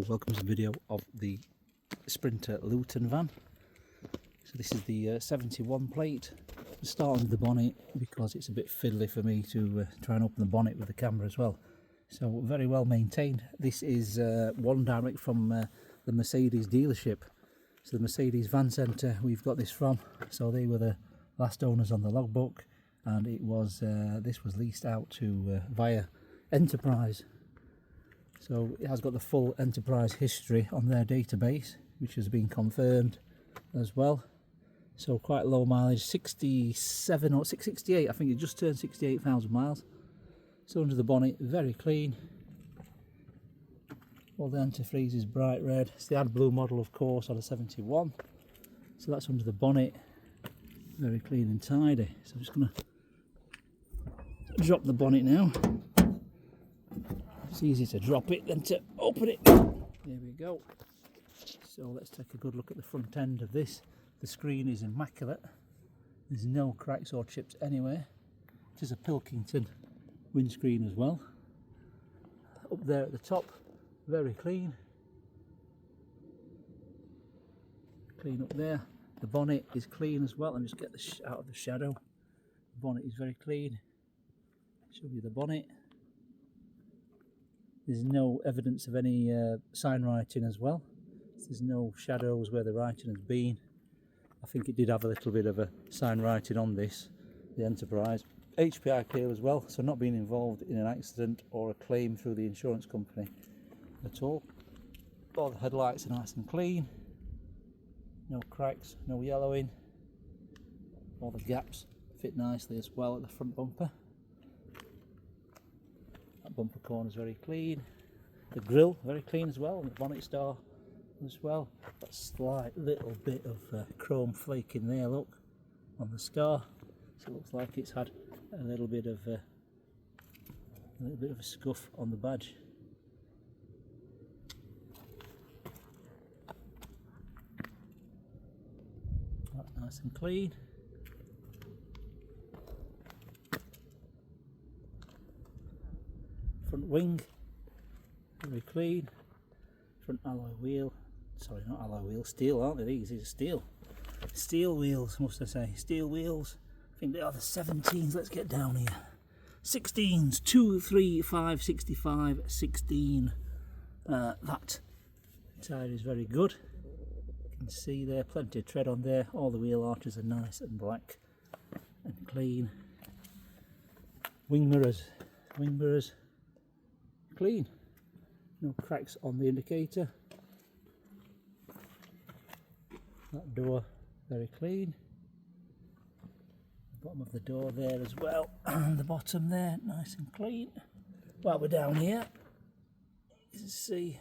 Welcome to the video of the Sprinter LUTON van. So this is the 71 plate. I'm starting with the bonnet because it's a bit fiddly for me to try and open the bonnet with the camera as well. So very well maintained. This is one direct from the Mercedes dealership. So the Mercedes van centre we've got this from. So they were the last owners on the logbook, and it was this was leased out to via Enterprise. So it has got the full Enterprise history on their database, which has been confirmed as well. So quite low mileage, 67 or 668, I think it just turned 68,000 miles. So under the bonnet, very clean. All the antifreeze is bright red. It's the AdBlue model, of course, on a 71. So that's under the bonnet, very clean and tidy. So I'm just going to drop the bonnet now. It's easy to drop it than to open it. There we go. So let's take a good look at the front end of this. The screen is immaculate. There's no cracks or chips anywhere. It is a Pilkington windscreen as well. Up there at the top, very clean. Clean up there. The bonnet is clean as well. Let me just get this out of the shadow. The bonnet is very clean. Show you the bonnet. There's no evidence of any sign writing as well. There's no shadows where the writing has been. I think it did have a little bit of a sign writing on this, the Enterprise. HPI clear as well, so not being involved in an accident or a claim through the insurance company at all. All the headlights are nice and clean. No cracks, no yellowing. All the gaps fit nicely as well at the front bumper. Bumper corner is very clean. The grille very clean as well, and the bonnet star as well. That slight little bit of chrome flake in there, look, on the star. So it looks like it's had a little bit of a scuff on the badge. That's nice and clean. Front wing, very clean. Front alloy wheel, sorry, not alloy wheel, steel, aren't they? These are steel. Steel wheels, must I say. Steel wheels. I think they are the 17s. Let's get down here. 16s, 2, 3, 5, 65, 16. That tyre is very good. You can see there, plenty of tread on there. All the wheel arches are nice and black and clean. Wing mirrors. Clean, no cracks on the indicator. That door very clean. The bottom of the door there as well, and the bottom there nice and clean. While we're down here, you can see,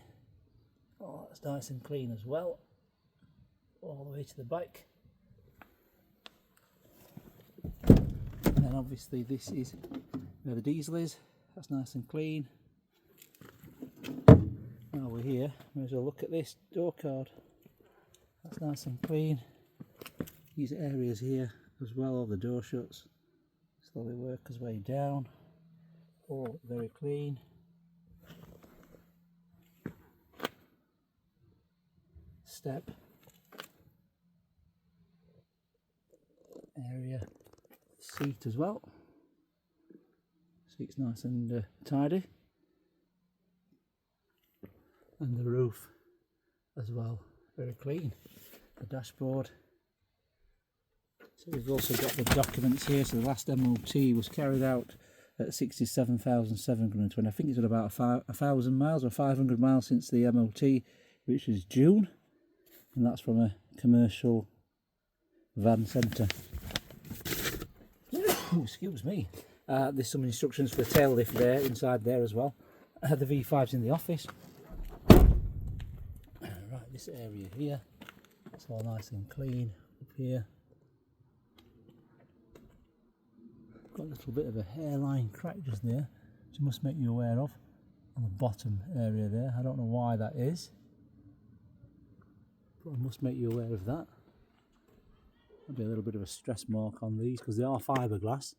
oh, that's nice and clean as well, all the way to the back. And then obviously this is where the diesel is. That's nice and clean. Now we're here, may as well look at this door card. That's nice and clean. These areas here as well, all the door shuts. Slowly work his way down. All very clean. Step. Area. Seat as well. Seat's nice and tidy. And the roof as well, very clean. The dashboard. So we've also got the documents here. So the last MOT was carried out at 67,720. I think it's at about 1,000 miles or 500 miles since the MOT, which is June, and that's from a commercial van centre. Excuse me. There's some instructions for the tail lift there, inside there as well. The V5's in the office. Right, this area here, it's all nice and clean up here. Got a little bit of a hairline crack just there, which I must make you aware of, on the bottom area there. I don't know why that is, but I must make you aware of that. There'll be a little bit of a stress mark on these because they are fiberglass.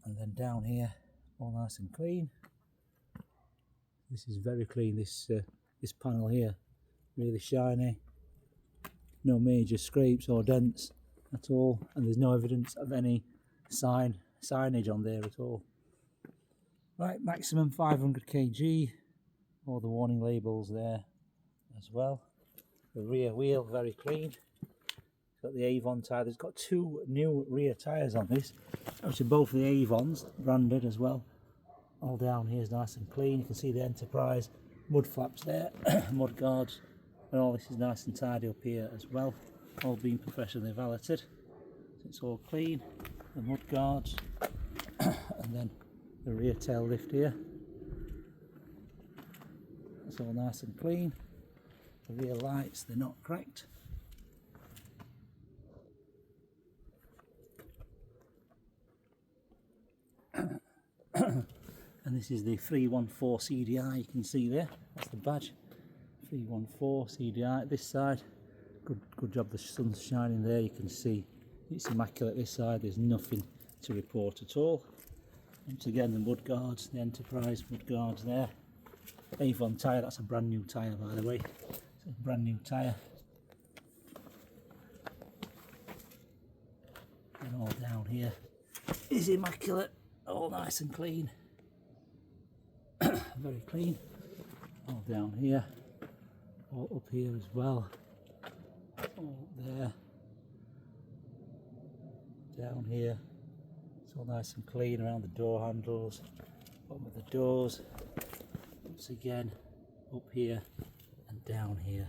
And then down here, all nice and clean. This is very clean, this panel here, really shiny, no major scrapes or dents at all, and there's no evidence of any signage on there at all. Right, maximum 500 kg, all the warning labels there as well. The rear wheel very clean. It's got the Avon tyre. There's got 2 new rear tyres on this, which are both the Avons, branded as well. All down here is nice and clean. You can see the Enterprise mud flaps there, mud guards, and all this is nice and tidy up here as well. All being professionally valeted, so it's all clean. The mud guards, and then the rear tail lift here. It's all nice and clean. The rear lights, they're not cracked. And this is the 314 CDI, you can see there, that's the badge. 314 CDI this side. Good job, the sun's shining there, you can see it's immaculate this side, there's nothing to report at all. Once again, the mud guards, the Enterprise mud guards there. Avon tyre, that's a brand new tyre by the way. It's a brand new tyre. And all down here is immaculate, all nice and clean. Very clean. All down here, all up here as well. All there. Down here. It's all nice and clean around the door handles, bottom of the doors. Once again, up here and down here,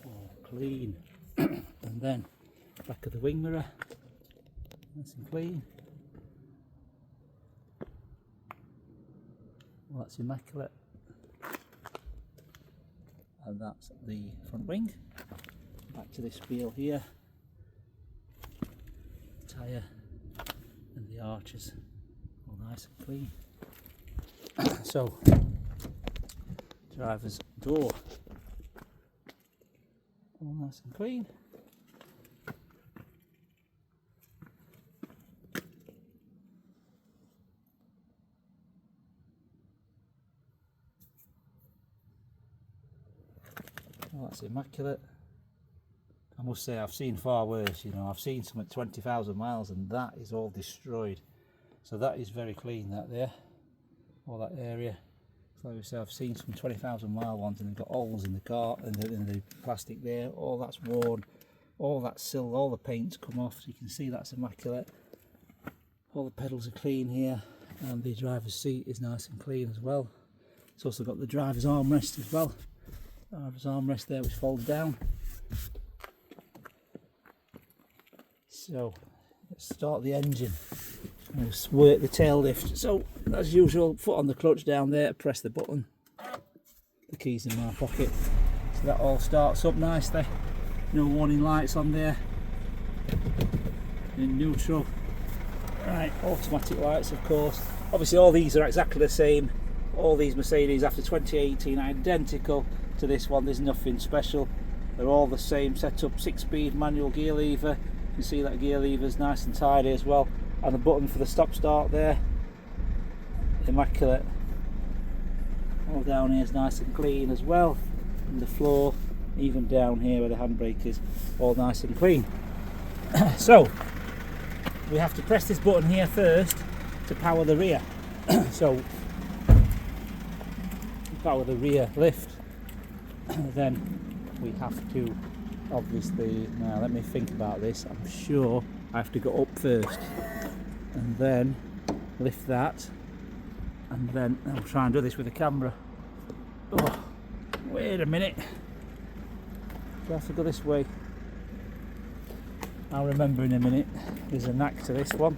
all clean. And then back of the wing mirror, nice and clean. Well, that's immaculate. And that's the front wing. Back to this wheel here, tyre and the arches, all nice and clean. So, driver's door, all nice and clean. Well, that's immaculate. I must say, I've seen far worse, you know, I've seen some at 20,000 miles and that is all destroyed. So that is very clean, that there, all that area. So like I say, I've seen some 20,000 mile ones and they've got holes in the car and the plastic there, all that's worn, all that sill, all the paint's come off, so you can see that's immaculate. All the pedals are clean here and the driver's seat is nice and clean as well. It's also got the driver's armrest as well. Driver's armrest there which folds down. So let's start the engine and just work the tail lift. So as usual, foot on the clutch down there, press the button. The keys in my pocket. So that all starts up nicely. No warning lights on there. In neutral. Right, automatic lights of course. Obviously all these are exactly the same. All these Mercedes after 2018 identical to this one. There's nothing special. They're all the same setup. 6-speed manual gear lever. You can see that gear lever is nice and tidy as well, and the button for the stop start there, immaculate. All down here is nice and clean as well, and the floor, even down here where the handbrake is, all nice and clean. So we have to press this button here first to power the rear. So power the rear lift, then we have to obviously, now let me think about this, I'm sure I have to go up first and then lift that, and then I'll try and do this with the camera. Oh, wait a minute, do I have to go this way? I'll remember in a minute, there's a knack to this one.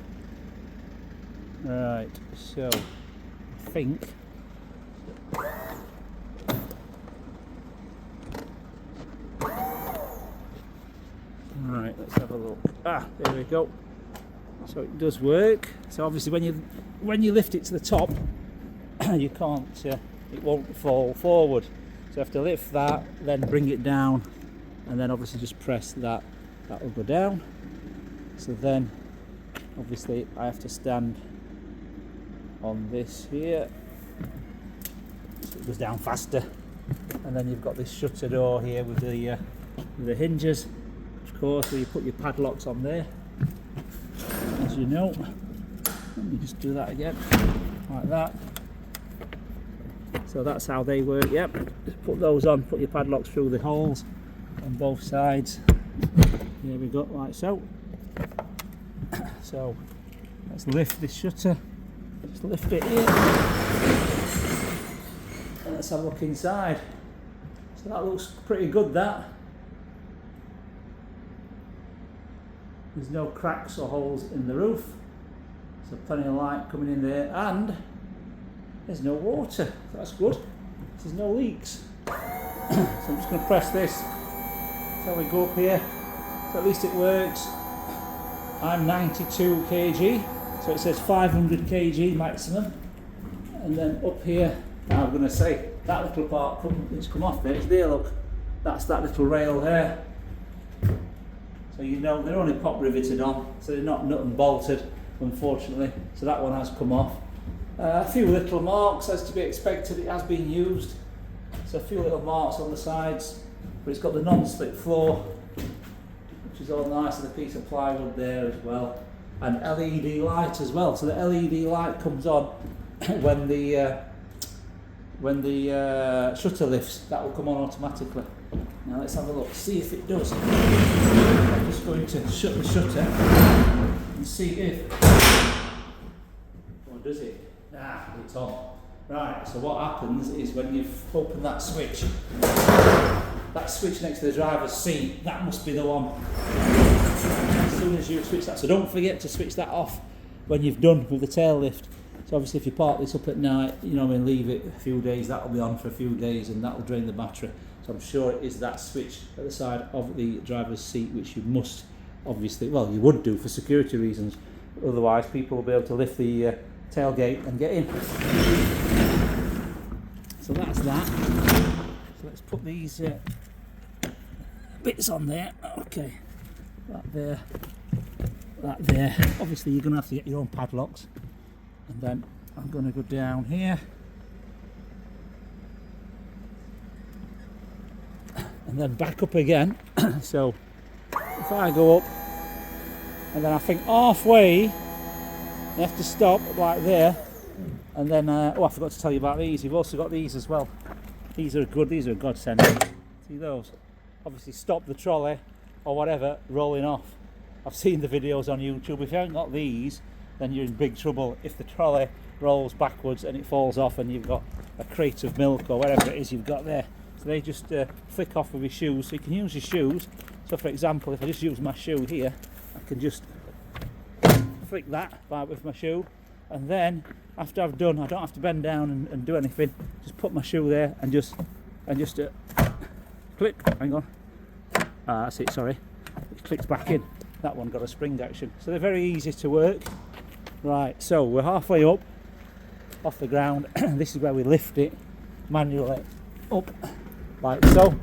Right, so I think right, let's have a look. Ah, there we go. So it does work. So obviously when you lift it to the top, you can't, it won't fall forward. So you have to lift that, then bring it down, and then obviously just press that. That will go down. So then obviously I have to stand on this here. so it goes down faster. And then you've got this shutter door here with the hinges, of course, where you put your padlocks on there, as you know. Let me just do that again, like that. So that's how they work. Yep, just put those on, put your padlocks through the holes on both sides. Here we go, like so. So let's lift this shutter, just lift it here, and let's have a look inside. So that looks pretty good, that. There's no cracks or holes in the roof, so plenty of light coming in there, and there's no water, that's good. There's no leaks. So I'm just going to press this, so we go up here, so at least it works. I'm 92 kg, so it says 500 kg maximum. And then up here, now I'm going to say, that little part it's come off there, it's there, look. That's that little rail there. So you know, they're only pop riveted on, so they're not nut and bolted, unfortunately. So that one has come off. A few little marks, as to be expected, it has been used. So a few little marks on the sides, but it's got the non-slip floor, which is all nice, and a piece of plywood there as well. And LED light as well, so the LED light comes on when the shutter lifts, that will come on automatically. Now let's have a look, see if it does. I'm just going to shut the shutter and see if, or does it? Ah, it's on. Right, so what happens is when you've opened that switch next to the driver's seat, that must be the one. As soon as you switch that, so don't forget to switch that off when you've done with the tail lift. So obviously if you park this up at night, you know, and leave it a few days, that'll be on for a few days and that'll drain the battery. So I'm sure it is that switch at the side of the driver's seat, which you must obviously, well, you would do for security reasons. Otherwise people will be able to lift the tailgate and get in. So that's that. So let's put these bits on there. Okay, that there, that there. Obviously you're going to have to get your own padlocks. And then I'm going to go down here. And then back up again. So if I go up, and then I think halfway you have to stop like there, and then oh, I forgot to tell you about these. You've also got these as well. These are good, these are a godsend. See those? Obviously stop the trolley or whatever rolling off. I've seen the videos on YouTube. If you haven't got these, then you're in big trouble. If the trolley rolls backwards and it falls off and you've got a crate of milk or whatever it is you've got there. So they just flick off with your shoes, so you can use your shoes. So for example, if I just use my shoe here, I can just flick that with my shoe, and then after I've done, I don't have to bend down and do anything, just put my shoe there and just click, hang on, that's it, sorry, it clicks back in. That one got a spring action, so they're very easy to work. Right, so we're halfway up off the ground. This is where we lift it manually up like so.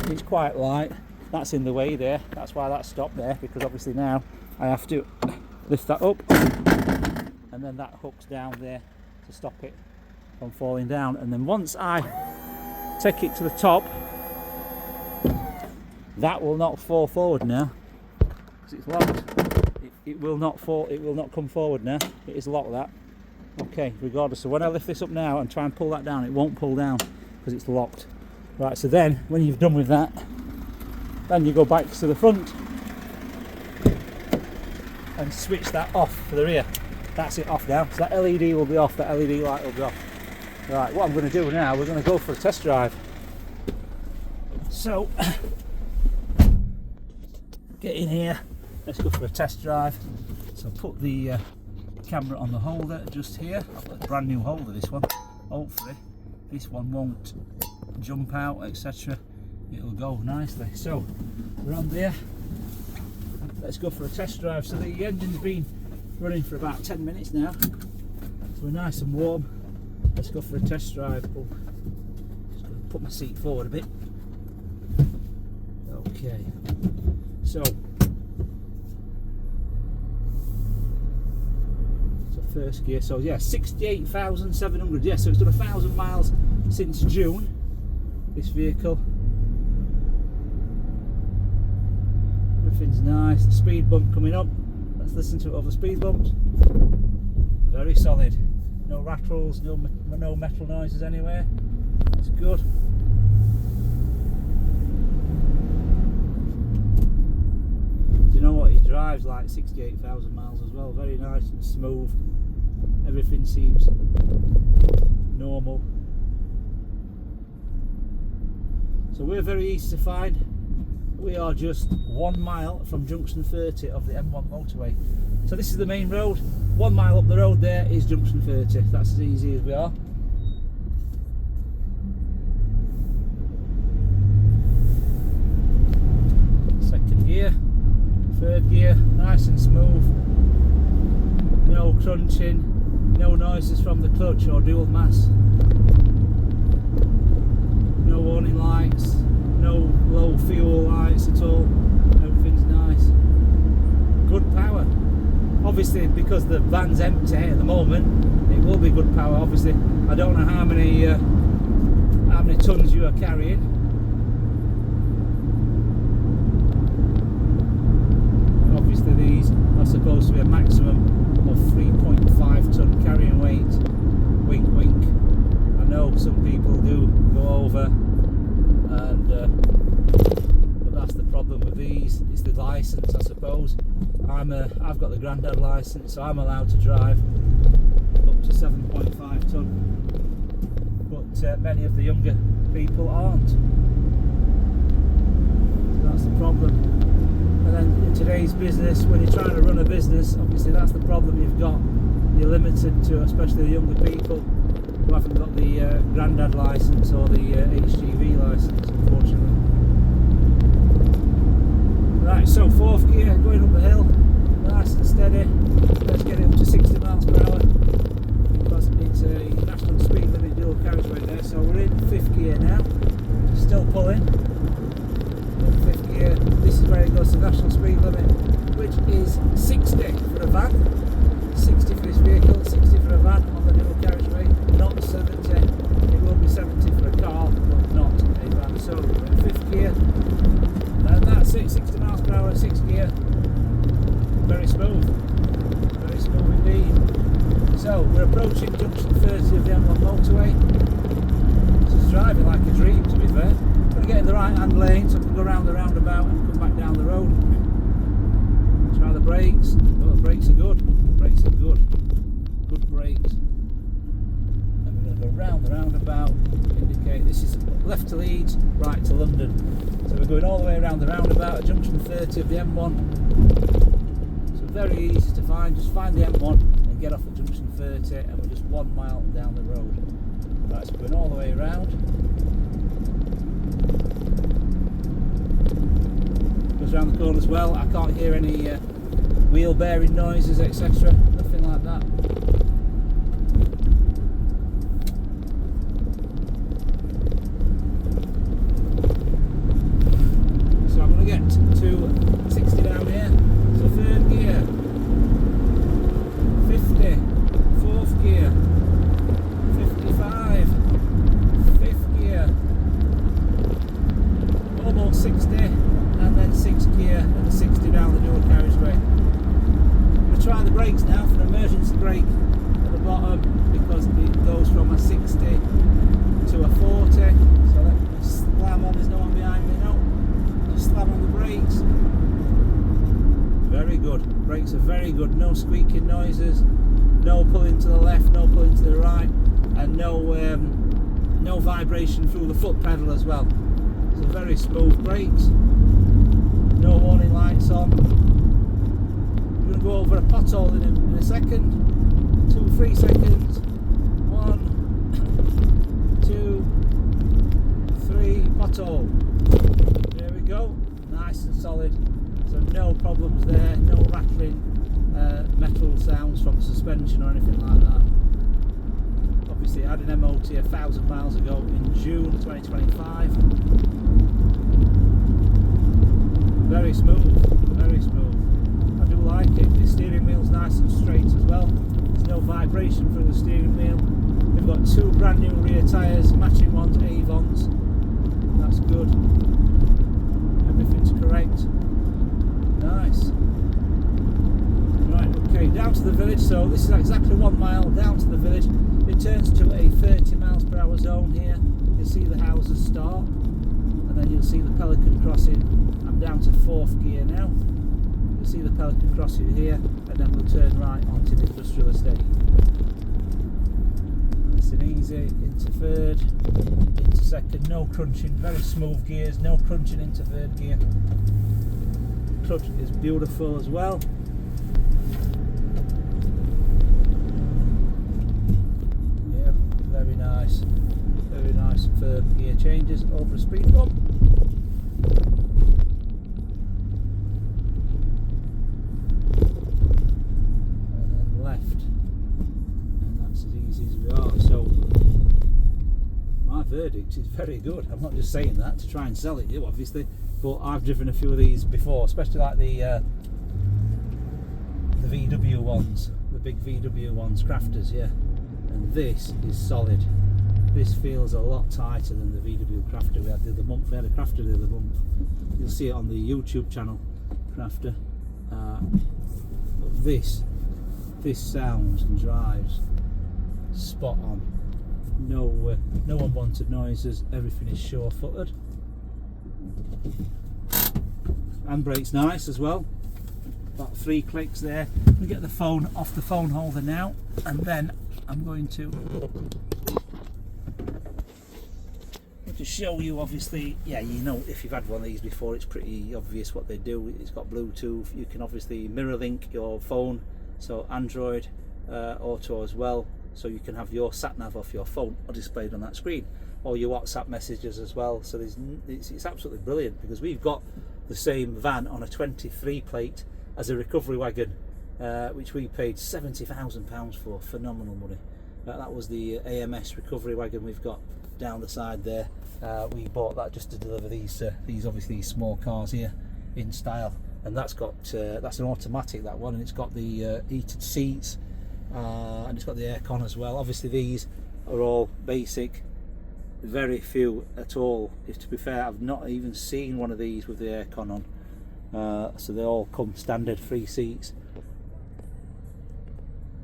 It's quite light, that's in the way there, that's why that stopped there, because obviously now I have to lift that up, and then that hooks down there to stop it from falling down. And then once I take it to the top, that will not fall forward now because it's locked. It will not fall, it will not come forward now. It is locked, that. Okay, regardless. So when I lift this up now and try and pull that down, it won't pull down because it's locked. Right, so then when you've done with that, then you go back to the front and switch that off for the rear. That's it off now. So that LED will be off, that LED light will be off. Right, what I'm going to do now, we're going to go for a test drive. So, get in here, let's go for a test drive. So put the camera on the holder just here. I've got a brand new holder, this one. Hopefully this one won't jump out, etc. It'll go nicely. So we're on there. Let's go for a test drive. So the engine's been running for about 10 minutes now, so we're nice and warm. Let's go for a test drive. Oh, just going to put my seat forward a bit. Okay, so first gear. So yeah, 68,700. Yeah, so it's done 1,000 miles since June, this vehicle. Everything's nice. Speed bump coming up. Let's listen to it over the speed bumps. Very solid. No rattles, no metal noises anywhere. That's good. Do you know what? He drives like 68,000 miles as well. Very nice and smooth. Everything seems normal. So we're very easy to find. We are just 1 mile from junction 30 of the M1 motorway. So this is the main road. 1 mile up the road there is junction 30. That's as easy as we are. Second gear, third gear, nice and smooth. No crunching, no noises from the clutch or dual mass. No warning lights, no low fuel lights at all. Everything's nice. Good power. Obviously, because the van's empty at the moment, it will be good power. Obviously, I don't know how many tons you are carrying. Obviously, these are supposed to be a maximum of 3.5 ton carrying weight. Wink, wink. I know some people do go over, and but that's the problem with these. It's the license, I suppose. I've got the granddad license, so I'm allowed to drive up to 7.5 ton. But many of the younger people aren't. So that's the problem. And then in today's business, when you're trying to run a business, obviously that's the problem you've got. You're limited to, especially the younger people who haven't got the granddad license or the HGV license, unfortunately. Right, so fourth gear, going up the hill, nice and steady. Let's get it up to 60 miles per hour because it's a national speed limit dual carriageway there. So we're in fifth gear now, still pulling. In fifth gear, this is where it goes to national speed limit, which is 60 for a van, 60 for this vehicle, 60 for a van on the dual carriageway, not 70. It will be 70 for a car, but not a van. So we're in fifth gear. And that's it, 60 miles per hour, 6th gear. Very smooth indeed. So we're approaching junction 30 of the M1 motorway. This is driving like a dream, to be fair. I'm going to get in the right hand lane so I can go around the roundabout and come back down the road. Try the brakes. Oh, the brakes are good. Good brakes. And we're going to go round the roundabout. Indicate this is left to Leeds, right to London. So we're going all the way around the roundabout at junction 30 of the M1. So very easy to find. Just find the M1 and get off at junction 30, and we're just 1 mile down the road. Right, so we're going all the way around. Goes around the corner as well. I can't hear any wheel bearing noises, etc. Nothing like that. Get to 60 down here, so third gear, 50, fourth gear, 55, fifth gear, almost 60, and then sixth gear and 60 down the dual carriageway. I'm going to try the brakes now for an emergency brake at the bottom because it goes from a 60 to a 40, so let me slam on, there's no one behind me now. Slam on the brakes. Very good. Brakes are very good. No squeaking noises. No pulling to the left. No pulling to the right. And no vibration through the foot pedal as well. So very smooth brakes. No warning lights on. We're going to go over a pothole in a second. 2, 3 seconds. 1, 2, 3. Pothole. Go, nice and solid, so no problems there, no rattling metal sounds from the suspension or anything like that. Obviously I had an MOT 1,000 miles ago in June 2025. Very smooth. I do like it. The steering wheel's nice and straight as well. There's no vibration through the steering wheel. We've got 2 brand new rear tyres, matching ones, Avons. That's good. Everything's correct. Nice. Right, okay, down to the village. So this is exactly 1 mile down to the village. It turns to a 30 miles per hour zone here. You'll see the houses start, and then you'll see the Pelican crossing. I'm down to 4th gear now. You'll see the Pelican crossing here, and then we'll turn right onto the industrial estate. Nice and easy, into 3rd, into 2nd, no crunching, very smooth gears, no crunching into 3rd gear. Clutch is beautiful as well. Yeah, very nice firm gear changes over a speed bump. And then left, and that's as easy as we are. So my verdict is very good. I'm not just saying that to try and sell it you, obviously, but I've driven a few of these before, especially like the VW ones, the big VW ones, crafters, yeah. And this is solid. This feels a lot tighter than the VW crafter we had the other month. We had a crafter the other month. You'll see it on the YouTube channel, crafter. But this sounds and drives spot on. No unwanted noises. Everything is sure-footed. Handbrake's nice as well. About 3 clicks there. We get the phone off the phone holder now, and then I'm going to show you. Obviously, yeah, you know, if you've had one of these before, it's pretty obvious what they do. It's got Bluetooth. You can obviously mirror link your phone, so Android Auto as well, so you can have your sat nav off your phone or displayed on that screen, or your WhatsApp messages as well. So it's absolutely brilliant, because we've got the same van on a 23 plate as a recovery wagon, which we paid £70,000 for. Phenomenal money. That was the AMS recovery wagon we've got down the side there. We bought that just to deliver these obviously small cars here in style, and that's got that's an automatic, that one, and it's got the heated seats, and it's got the aircon as well. Obviously these are all basic, very few at all. If to be fair, I've not even seen one of these with the aircon on. So they all come standard 3 seats.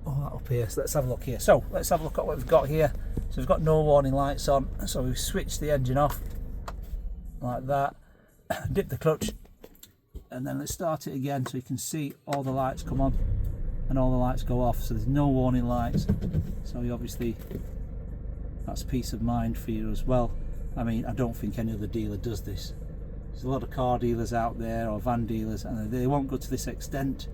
Oh, that up here. So let's have a look here. So let's have a look at what we've got here. So we've got no warning lights on. So we've switched the engine off like that. Dip the clutch, and then let's start it again, so you can see all the lights come on and all the lights go off. So there's no warning lights. So you obviously, that's peace of mind for you as well. I mean, I don't think any other dealer does this. There's a lot of car dealers out there, or van dealers, and they won't go to this extent.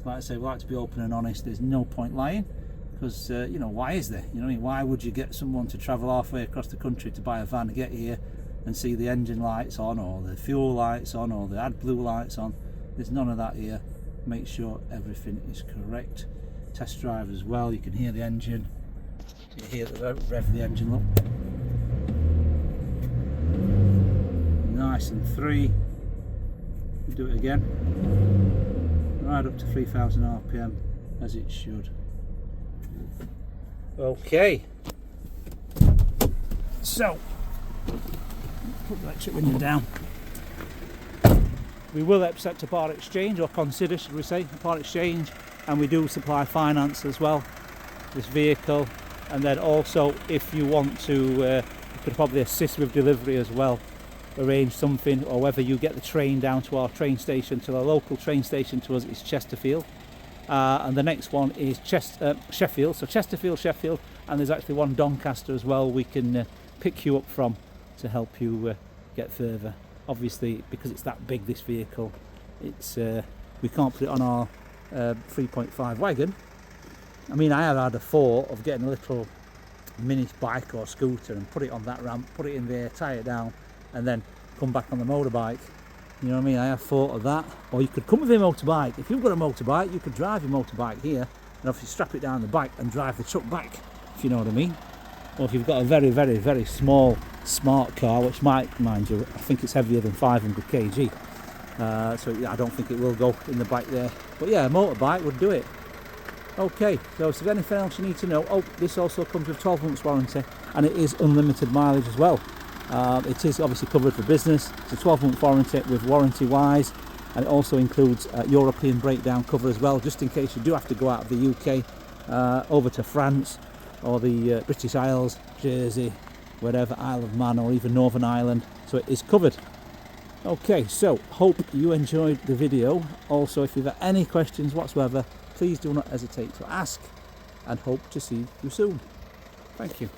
Like I say, we like to be open and honest. There's no point lying, because you know, why is there? You know what I mean? Why would you get someone to travel halfway across the country to buy a van to get here and see the engine lights on, or the fuel lights on, or the AdBlue lights on? There's none of that here. Make sure everything is correct. Test drive as well. You can hear the engine. You hear the rev of the engine. Look, nice and 3. We'll do it again. Right up to 3,000 RPM, as it should. Okay, so put the electric window down. We will accept a part exchange, or consider, should we say, a part exchange, and we do supply finance as well, this vehicle. And then also, if you want to, you could probably assist with delivery as well, arrange something, or whether you get the train down to our train station, to the local train station to us is Chesterfield, and the next one is Sheffield. So Chesterfield, Sheffield, and there's actually one Doncaster as well we can pick you up from to help you get further. Obviously, because it's that big, this vehicle, it's we can't put it on our 3.5 wagon. I mean, I have had a thought of getting a little mini bike or scooter and put it on that ramp, put it in there, tie it down, and then come back on the motorbike. You know what I mean? I have thought of that. Or you could come with a motorbike. If you've got a motorbike, you could drive your motorbike here, and obviously strap it down the bike and drive the truck back, if you know what I mean. Or if you've got a very, very, very small, smart car, which might, mind you, I think it's heavier than 500 kg. So yeah, I don't think it will go in the back there. But yeah, a motorbike would do it. Okay, so if there's anything else you need to know, oh, this also comes with 12 months warranty, and it is unlimited mileage as well. It is obviously covered for business. It's a 12-month warranty with warranty wise, and it also includes European breakdown cover as well, just in case you do have to go out of the UK over to France or the British Isles, Jersey, wherever, Isle of Man, or even Northern Ireland. So it is covered. Okay, so hope you enjoyed the video. Also, if you've got any questions whatsoever, please do not hesitate to ask, and hope to see you soon. Thank you.